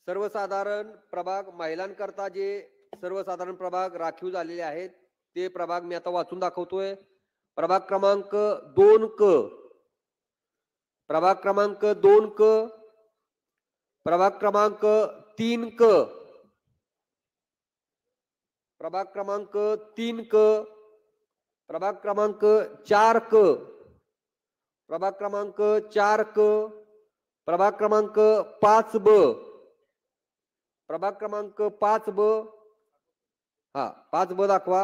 सर्वसाधारण प्रभाग महिलांकरता जे सर्वसाधारण प्रभाग राखीव झालेले आहेत ते प्रभाग मी आता वाचून दाखवतोय. प्रभाग क्रमांक 2 क, प्रभाग क्रमांक 2 क, प्रभाग क्रमांक 3 क, प्रभाग क्रमांक 3 क, प्रभाग क्रमांक 4 क, प्रभाग क्रमांक 4 क, प्रभाग क्रमांक 5 ब, प्रभाग क्रमांक 5 ब, हा 5 ब दाखवा.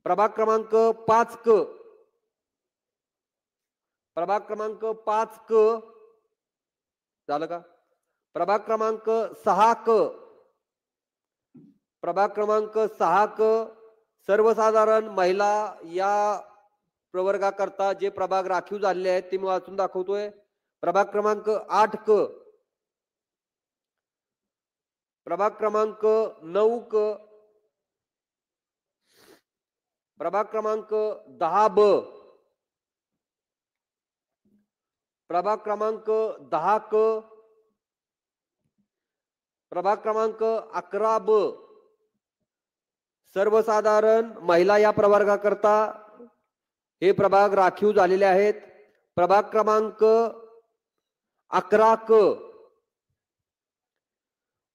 प्रभाग क्रमांक 5 क, प्रभाग क्रमांक 5 क झालं का. प्रभाग क्रमांक 6 क, प्रभाग क्रमांक 6 क सर्वसाधारण महिला या प्रवर्गाकरता जे प्रभाग राखीव झालेले आहेत ते मी वाचून दाखवतोय. प्रभाग क्रमांक 8 क, प्रभाग क्रमांक 9 क, प्रभाग क्रमांक 10 ब, प्रभाग क्रमांक 10 क, प्रभाग क्रमांक 11 ब सर्वसाधारण महिला या प्रवर्गाकरता हे प्रभाग राखीव झालेले आहेत. प्रभाग क्रमांक 11 क,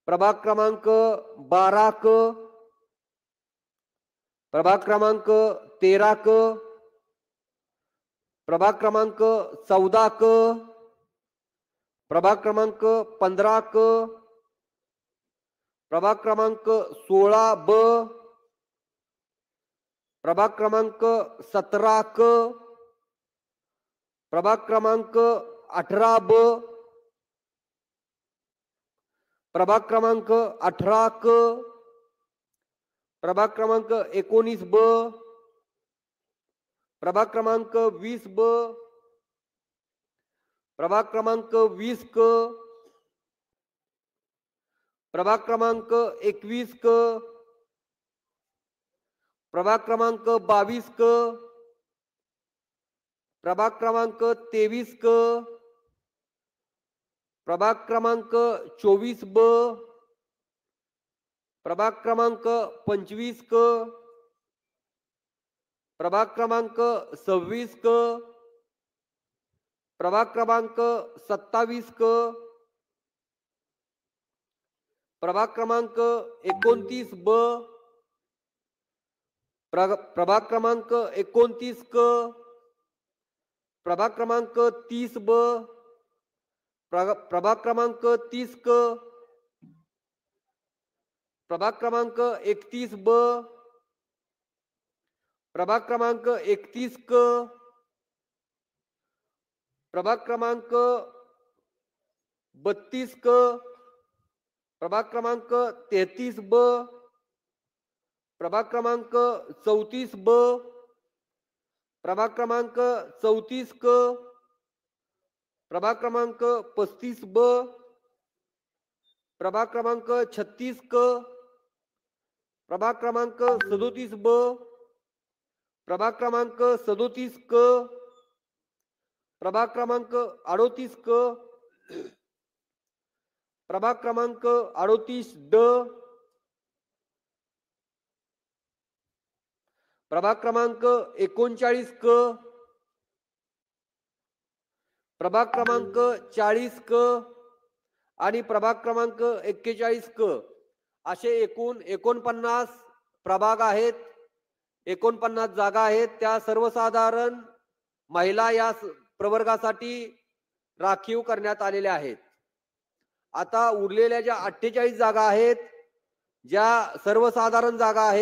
प्रभाग क्रमांक 12 क, प्रभाग क्रमांक 13 क, प्रभाग क्रमांक 14 क, प्रभाग क्रमांक 15 क, प्रभाग क्रमांक 16 ब, प्रभाग क्रमांक 17 क, प्रभाग क्रमांक 18 ब, प्रभाग क्रमांक 18 क, प्रभाग क्रमांक 19 ब, प्रभाग क्रमांक 20 ब, प्रभाग क्रमांक 20 क, प्रभाग क्रमांक 21 क, प्रभाग क्रमांक 22 क, प्रभाग क्रमांक 23 क, प्रभाग क्रमांक 24 ब, प्रभाग क्रमांक 25 क, प्रभाग क्रमांक 26 क, प्रभाग क्रमांक 27 क, प्रभाग क्रमांक 29 ब, प्रभाग क्रमांक 29 क, प्रभाग क्रमांक 30 ब, प्रभाग क्रमांक 30 क, प्रभाग क्रमांक 31 ब, प्रभाग क्रमांक 31 क, प्रभाग क्रमांक 32 क, प्रभाग क्रमांक 33 ब, प्रभाग क्रमांक 34 ब, प्रभाग क्रमांक 34 क, प्रभाग क्रमांक 35 ब, प्रभाग क्रमांक 36 क, प्रभाग क्रमांक 37 ब, प्रभाग क्रमांक 37 क, प्रभाग क्रमांक 38 क, प्रभाग क्रमांक 38 ड, प्रभाग क्रमांक 39 क, प्रभाग क्रमांक 40 क आणि प्रभाग क्रमांक 41 क असे एकूण 49 प्रभाग आहेत. 49 जागा आहेत त्या सर्वसाधारण महिला या प्रवर्गासाठी राखीव करण्यात आलेल्या आहेत. आता उरलेल्या ज्या 48 जागा आहेत ज्या सर्वसाधारण जागा आहेत